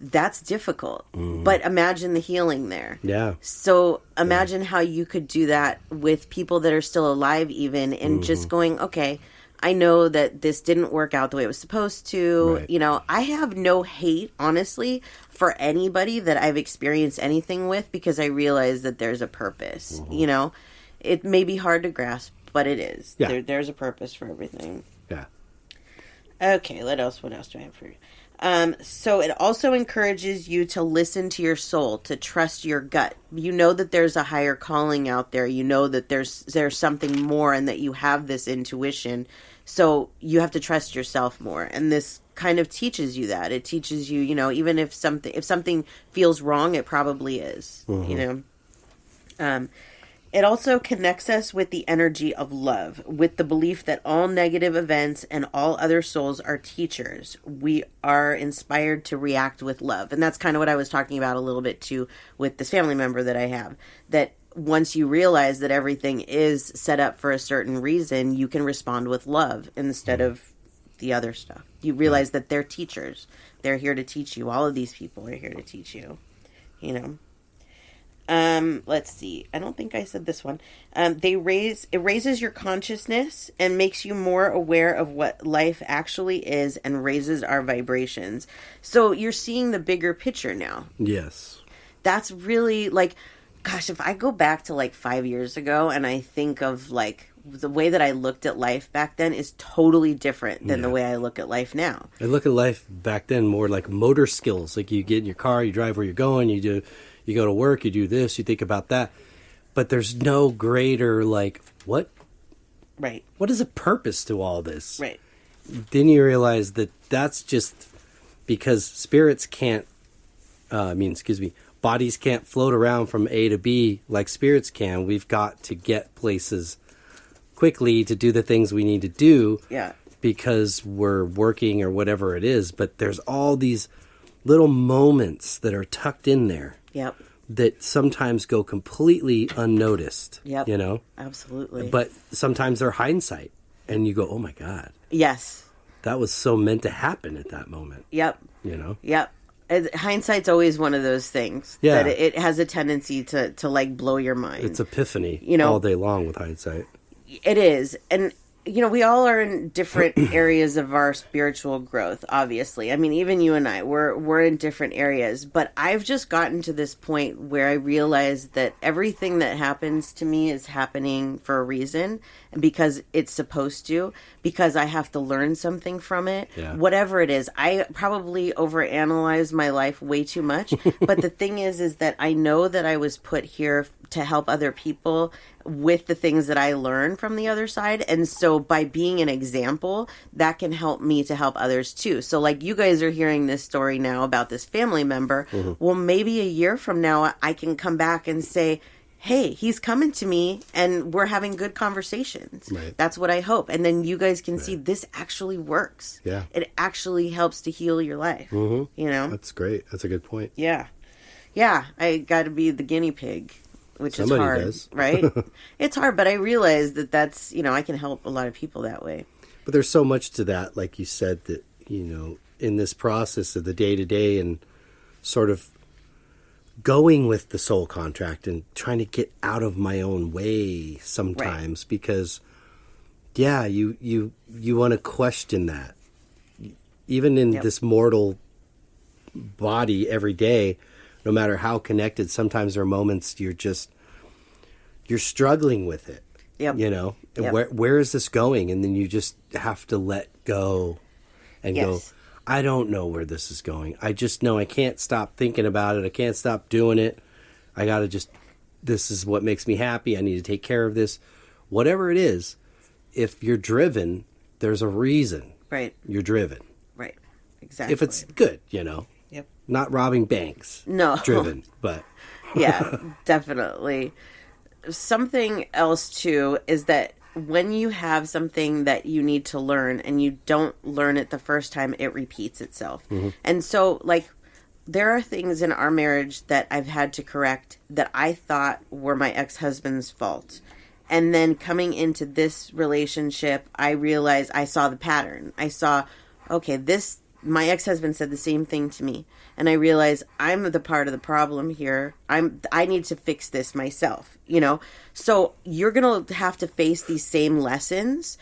That's difficult, but imagine the healing there. Yeah. So imagine how you could do that with people that are still alive even, and just going, okay, I know that this didn't work out the way it was supposed to. Right. You know, I have no hate, honestly, for anybody that I've experienced anything with, because I realize that there's a purpose. You know, it may be hard to grasp, but it is. Yeah. There's a purpose for everything. Yeah. Okay, what else do I have for you? So it also encourages you to listen to your soul, to trust your gut. You know that there's a higher calling out there. You know that there's something more, and that you have this intuition. So you have to trust yourself more. And this kind of teaches you that. It teaches you, you know, even if something feels wrong, it probably is, you know. It also connects us with the energy of love, with the belief that all negative events and all other souls are teachers. We are inspired to react with love. And that's kind of what I was talking about a little bit too with this family member that I have. That once you realize that everything is set up for a certain reason, you can respond with love instead of the other stuff. You realize that they're teachers. They're here to teach you. All of these people are here to teach you, you know. Let's see. I don't think I said this one. It raises your consciousness and makes you more aware of what life actually is, and raises our vibrations. So you're seeing the bigger picture now. Yes. That's really like, gosh, if I go back to like 5 years ago and I think of like the way that I looked at life back then is totally different than the way I look at life now. I look at life back then more like motor skills. Like you get in your car, you drive where you're going, you go to work, you do this, you think about that. But there's no greater, like, what? Right. What is a purpose to all this? Right. Then you realize that that's just because spirits can't, bodies can't float around from A to B like spirits can. We've got to get places quickly to do the things we need to do. Yeah. Because we're working or whatever it is. But there's all these little moments that are tucked in there. Yep. That sometimes go completely unnoticed. Yep. You know? Absolutely. But sometimes they're hindsight. And you go, oh my God. Yes. That was so meant to happen at that moment. Yep. You know? Yep. Hindsight's always one of those things. Yeah. That it has a tendency to like blow your mind. It's epiphany, you know, all day long with hindsight. It is. And, you know, we all are in different areas of our spiritual growth, obviously. I mean, even you and I, we're in different areas. But I've just gotten to this point where I realize that everything that happens to me is happening for a reason, and because it's supposed to, because I have to learn something from it. Yeah. Whatever it is. I probably overanalyze my life way too much. But the thing is that I know that I was put here to help other people with the things that I learn from the other side. And so by being an example, that can help me to help others too. So like you guys are hearing this story now about this family member. Well, maybe a year from now, I can come back and say, hey, he's coming to me and we're having good conversations. Right. That's what I hope. And then you guys can see this actually works. Yeah. It actually helps to heal your life. You know? That's great. That's a good point. Yeah. Yeah. I got to be the guinea pig. Which Somebody is hard, does. Right? It's hard, but I realize that that's, you know, I can help a lot of people that way. But there's so much to that, like you said, that, you know, in this process of the day-to-day and sort of going with the soul contract and trying to get out of my own way sometimes because, yeah, you want to question that. Even in this mortal body every day, no matter how connected, sometimes there are moments you're struggling with it. Yep. You know, where is this going? And then you just have to let go and go, I don't know where this is going. I just know I can't stop thinking about it. I can't stop doing it. I got to this is what makes me happy. I need to take care of this. Whatever it is, if you're driven, there's a reason. Right. You're driven. Right. Exactly. If it's good, you know. Yep. Not robbing banks. No. Driven, but. Yeah, definitely. Something else, too, is that when you have something that you need to learn and you don't learn it the first time, it repeats itself. And so, like, there are things in our marriage that I've had to correct that I thought were my ex-husband's fault. And then coming into this relationship, I realized I saw the pattern. I saw, okay, my ex-husband said the same thing to me. And I realized I'm the part of the problem here. I need to fix this myself, you know? So you're going to have to face these same lessons.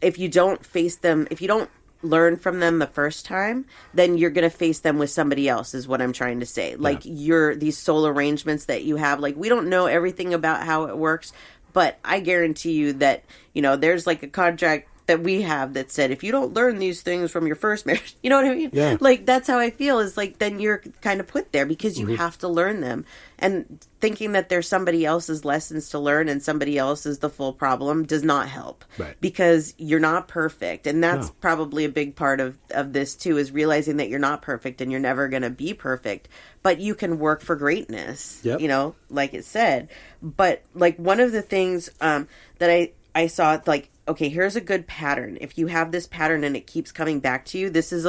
If you don't face them, if you don't learn from them the first time, then you're going to face them with somebody else, is what I'm trying to say. Like these soul arrangements that you have, like we don't know everything about how it works, but I guarantee you that, you know, there's like a contract that we have that said, if you don't learn these things from your first marriage, you know what I mean? Yeah. Like, that's how I feel, is like, then you're kind of put there because you have to learn them. And thinking that there's somebody else's lessons to learn and somebody else is the full problem does not help. Right. Because you're not perfect. And that's probably a big part of this too, is realizing that you're not perfect and you're never going to be perfect. But you can work for greatness, you know, like it said. But like one of the things that I saw, like, okay, here's a good pattern. If you have this pattern and it keeps coming back to you, this is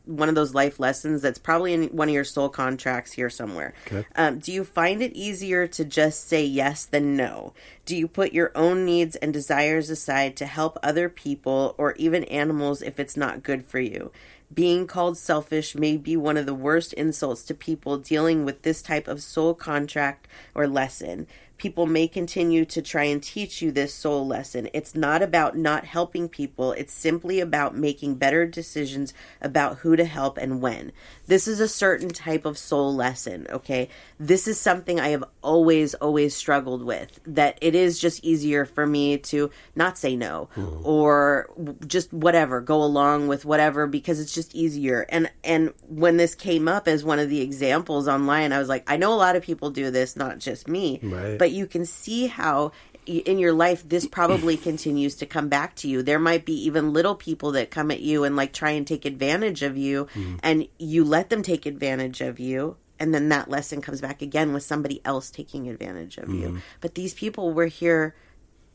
one of those life lessons that's probably in one of your soul contracts here somewhere. Okay. Do you find it easier to just say yes than no? Do you put your own needs and desires aside to help other people or even animals if it's not good for you? Being called selfish may be one of the worst insults to people dealing with this type of soul contract or lesson. People may continue to try and teach you this soul lesson. It's not about not helping people. It's simply about making better decisions about who to help and when. This is a certain type of soul lesson, okay? This is something I have always struggled with, that it is just easier for me to not say no or just whatever, go along with whatever, because it's just easier. And when this came up as one of the examples online, I was like, I know a lot of people do this, not just me. Right. But you can see how in your life this probably continues to come back to you. There might be even little people that come at you and like try and take advantage of you, and you let them take advantage of you, and then that lesson comes back again with somebody else taking advantage of you. But these people were here,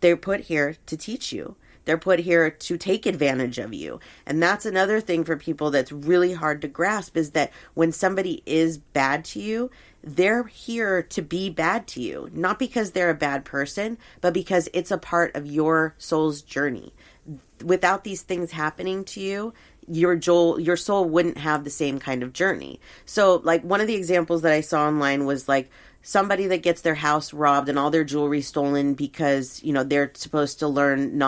they're put here to teach you. They're put here to take advantage of you. And that's another thing for people that's really hard to grasp, is that when somebody is bad to you, they're here to be bad to you. Not because they're a bad person, but because it's a part of your soul's journey. Without these things happening to you, your soul wouldn't have the same kind of journey. So like one of the examples that I saw online was like somebody that gets their house robbed and all their jewelry stolen because, you know, they're supposed to learn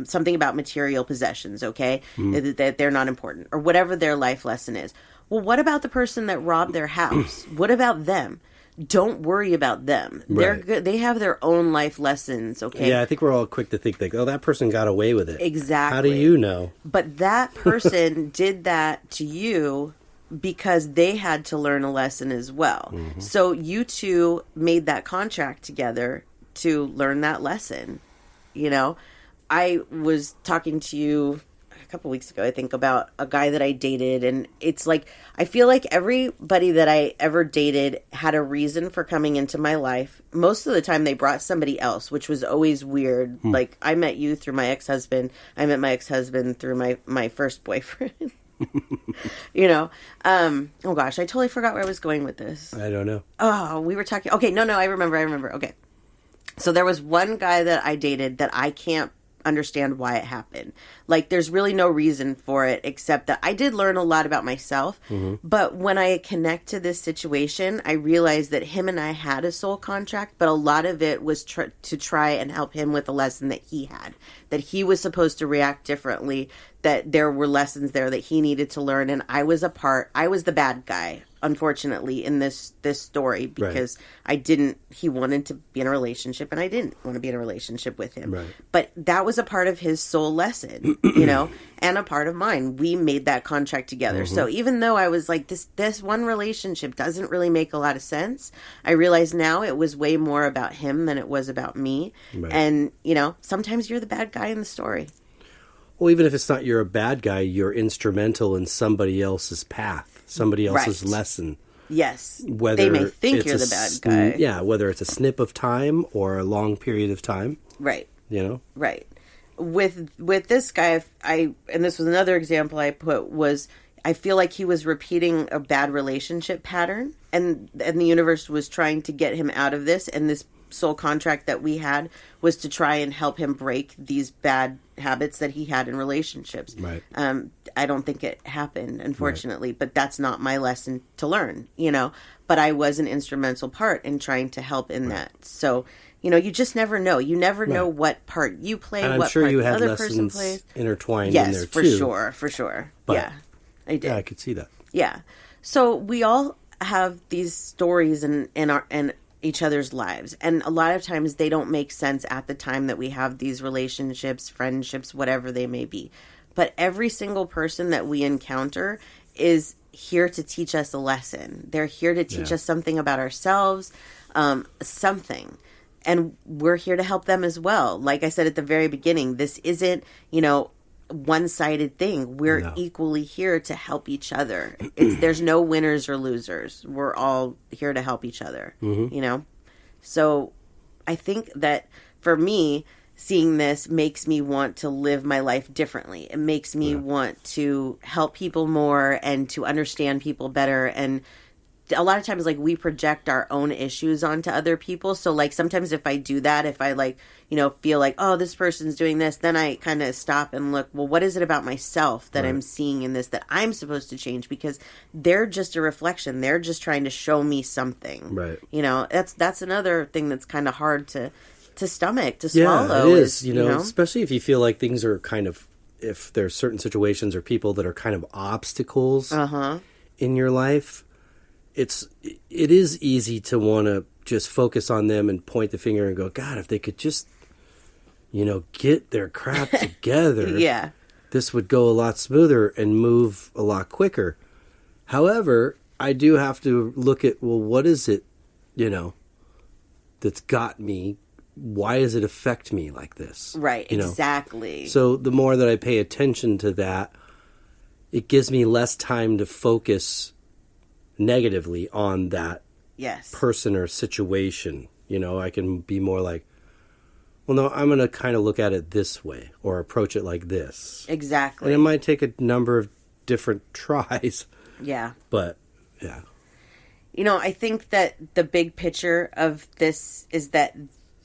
something about material possessions, okay? That they're not important, or whatever their life lesson is. Well, what about the person that robbed their house? What about them? Don't worry about them. They're good. They have their own life lessons, okay? Yeah, I think we're all quick to think like, oh, that person got away with it. Exactly. How do you know? But that person did that to you because they had to learn a lesson as well. So you two made that contract together to learn that lesson. You know, I was talking to you a couple weeks ago, I think, about a guy that I dated, and it's like, I feel like everybody that I ever dated had a reason for coming into my life. Most of the time they brought somebody else, which was always weird. Like, I met you through my ex-husband. I met my ex-husband through my first boyfriend. You know, oh gosh, I totally forgot where I was going with this. I don't know. Oh, we were talking. Okay, no, I remember. Okay. So there was one guy that I dated that I can't understand why it happened. Like, there's really no reason for it except that I did learn a lot about myself. But when I connect to this situation, I realized that him and I had a soul contract, but a lot of it was to try and help him with a lesson that he had, that he was supposed to react differently, that there were lessons there that he needed to learn. And I was the bad guy, unfortunately, in this story, because he wanted to be in a relationship and I didn't want to be in a relationship with him. Right. But that was a part of his soul lesson, you know, and a part of mine. We made that contract together. So even though I was like, this one relationship doesn't really make a lot of sense, I realize now it was way more about him than it was about me. Right. And, you know, sometimes you're the bad guy in the story. Well, even if it's not you're a bad guy, you're instrumental in somebody else's path, somebody else's lesson. Yes. Whether they may think you're the bad guy. Yeah, whether it's a snip of time or a long period of time. Right. You know? Right. With this guy, and this was another example I put, was I feel like he was repeating a bad relationship pattern, and the universe was trying to get him out of this, and this soul contract that we had was to try and help him break these bad habits that he had in relationships. Right. I don't think it happened, unfortunately, but that's not my lesson to learn, you know. But I was an instrumental part in trying to help in that. So, you know, you just never know. You never know what part you play, and I'm what sure part you the had other person lessons plays. intertwined in there Yes, too. for sure. But, yeah, I did. Yeah, I could see that. Yeah. So we all have these stories in each other's lives, and a lot of times they don't make sense at the time that we have these relationships, friendships, whatever they may be. But every single person that we encounter is here to teach us a lesson. They're here to teach us something about ourselves, something. And we're here to help them as well. Like I said at the very beginning, this isn't, you know, one-sided thing. We're equally here to help each other. There's no winners or losers. We're all here to help each other, you know? So I think that for me, seeing this makes me want to live my life differently. It makes me want to help people more and to understand people better. And a lot of times, like, we project our own issues onto other people. So, like, sometimes if I do that, if I, like, you know, feel like, oh, this person's doing this, then I kind of stop and look, well, what is it about myself that I'm seeing in this that I'm supposed to change? Because they're just a reflection. They're just trying to show me something. Right. You know, that's another thing that's kind of hard to stomach, to swallow. Yeah, it is. You know, especially if you feel like things are kind of, if there's certain situations or people that are kind of obstacles in your life, it is easy to want to just focus on them and point the finger and go, God, if they could just, you know, get their crap together, this would go a lot smoother and move a lot quicker. However, I do have to look at, well, what is it, you know, that's got me? Why does it affect me like this? Right, you know? Exactly. So the more that I pay attention to that, it gives me less time to focus negatively on that person or situation. You know, I can be more like, well, no, I'm going to kind of look at it this way or approach it like this. Exactly. And it might take a number of different tries. Yeah. But, yeah. You know, I think that the big picture of this is that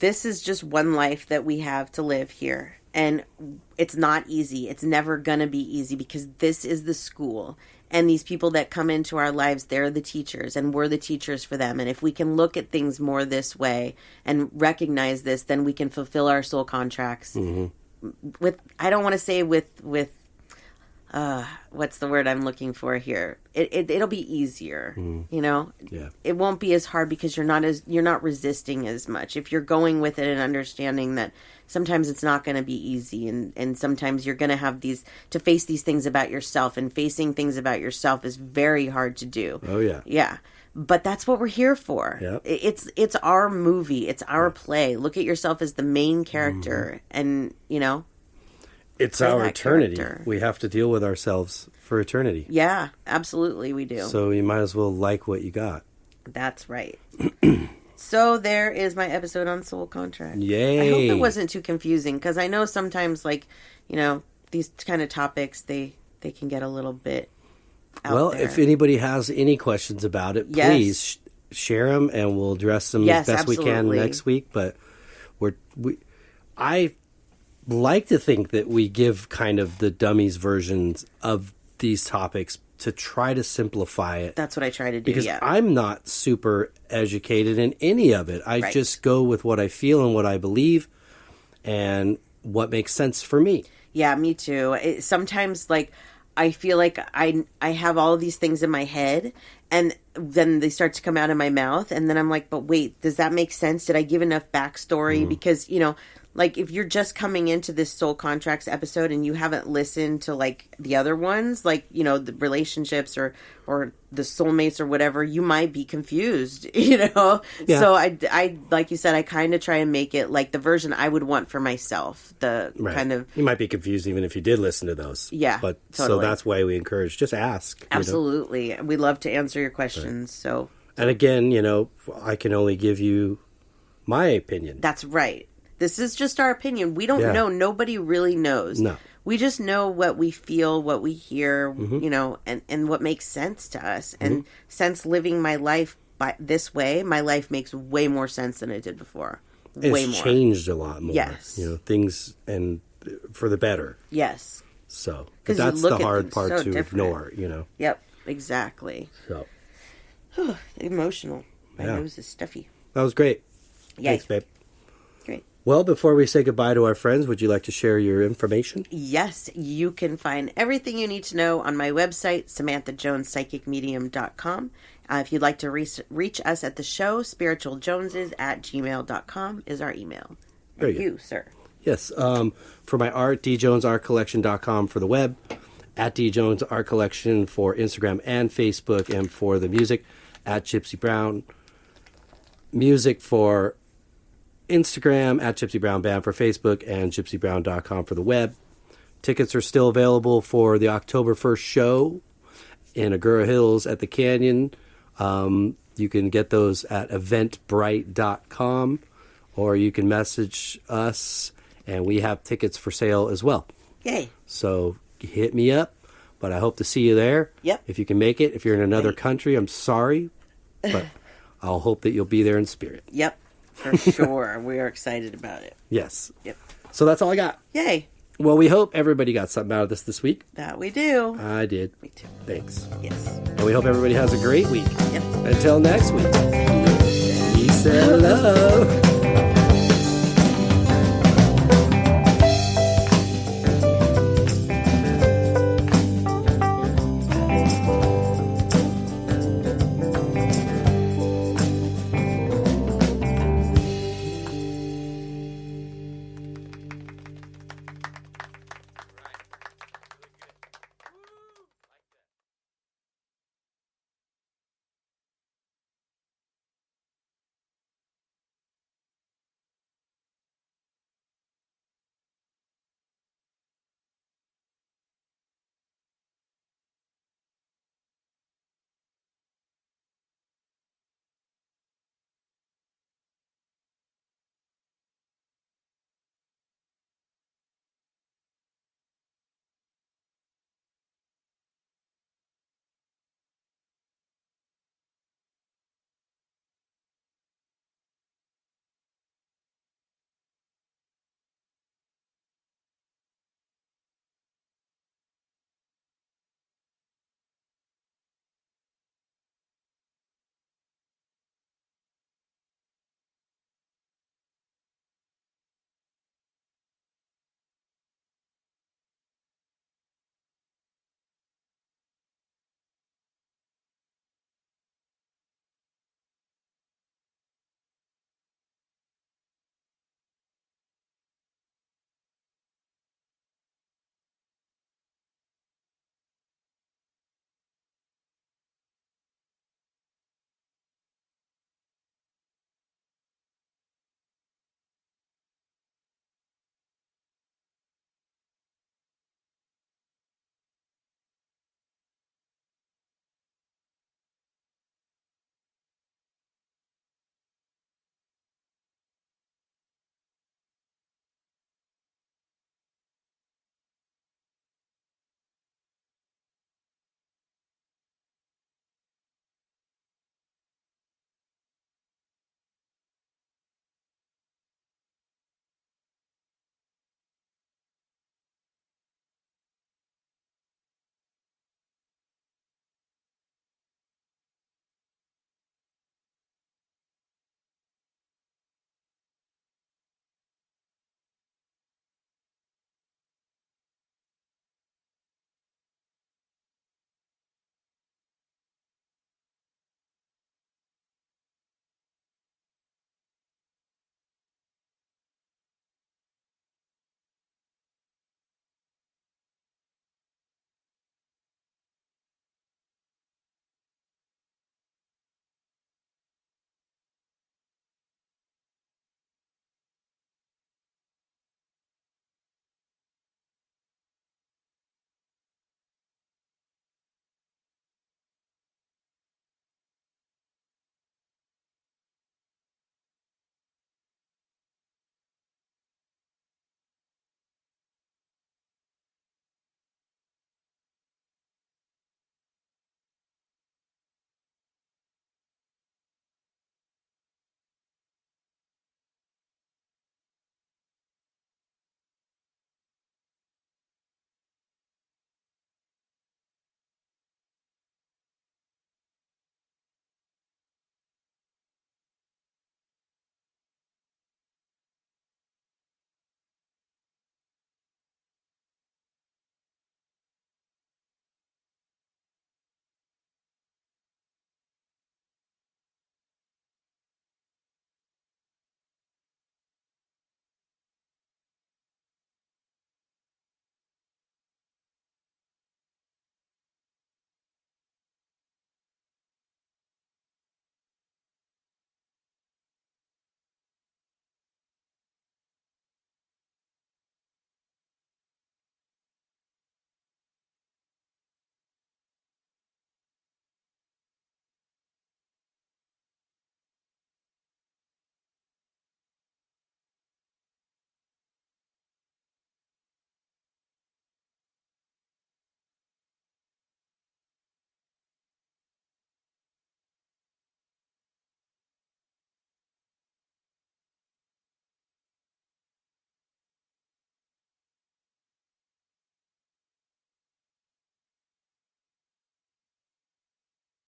this is just one life that we have to live here. And it's not easy. It's never going to be easy because this is the school. And these people that come into our lives, they're the teachers, and we're the teachers for them. And if we can look at things more this way and recognize this, then we can fulfill our soul contracts. With, I don't want to say with what's the word I'm looking for here? It'll be easier, you know? Yeah. It won't be as hard because you're not resisting as much. If you're going with it and understanding that sometimes it's not going to be easy, and sometimes you're going to have to face these things about yourself, and facing things about yourself is very hard to do. Oh, yeah. Yeah. But that's what we're here for. Yep. It's our movie. It's our play. Look at yourself as the main character, and, you know, it's our eternity. Character. We have to deal with ourselves for eternity. Yeah, absolutely we do. So you might as well like what you got. That's right. So there is my episode on soul contract. Yay. I hope it wasn't too confusing, because I know sometimes, like, you know, these kind of topics, they can get a little bit out there. If anybody has any questions about it, please share them, and we'll address them as best we can next week. But I like to think that we give kind of the dummies versions of these topics to try to simplify it. That's what I try to do, because I'm not super educated in any of it. I just go with what I feel and what I believe and what makes sense for me. Yeah, me too. Sometimes, like, I feel like I have all of these things in my head, and then they start to come out of my mouth, and then I'm like, but wait, does that make sense? Did I give enough backstory? Because, you know, like, if you're just coming into this soul contracts episode and you haven't listened to, like, the other ones, like, you know, the relationships or the soulmates or whatever, you might be confused, you know? Yeah. So I like you said, I kind of try and make it like the version I would want for myself. Kind of. You might be confused even if you did listen to those. Yeah. But totally. So that's why we encourage, just ask. Absolutely. You know? We love to answer your questions. Right. So. And again, you know, I can only give you my opinion. That's right. This is just our opinion. We don't know. Nobody really knows. No. we just know what we feel, what we hear, you know, and what makes sense to us. And since living my life this way, my life makes way more sense than it did before. Way more. It's changed a lot more. Yes. You know, things and for the better. Yes. So, but that's the hard part so to different. ignore, you know. Yep, exactly. So, emotional. My Yeah. nose is stuffy. that was great. Yay. Thanks, babe. Great. Well, before we say goodbye to our friends, would you like to share your information? Yes, you can find everything you need to know on my website, SamanthaJonesPsychicMedium.com. If you'd like to reach us at the show, spiritualjoneses@gmail.com is our email. Very Thank you, sir. Yes. For my art, djonesartcollection.com for the web, at djonesartcollection for Instagram and Facebook, and for the music, at Gypsy Brown Music for Instagram, at Gypsy Brown Band for Facebook, and gypsybrown.com for the web. Tickets are still available for the October 1st show in Agoura Hills at the Canyon. You can get those at eventbrite.com, or you can message us, and we have tickets for sale as well. Yay. So hit me up, but I hope to see you there. Yep. If you can make it. If you're in another country, I'm sorry, but I'll hope that you'll be there in spirit. Yep, for sure. We are excited about it. Yes. Yep. So that's all I got. Yay. Well, we hope everybody got something out of this week. That we do. I did. Me too. Thanks. Yes. And we hope everybody has a great week. Yep. Until next week. Peace and love.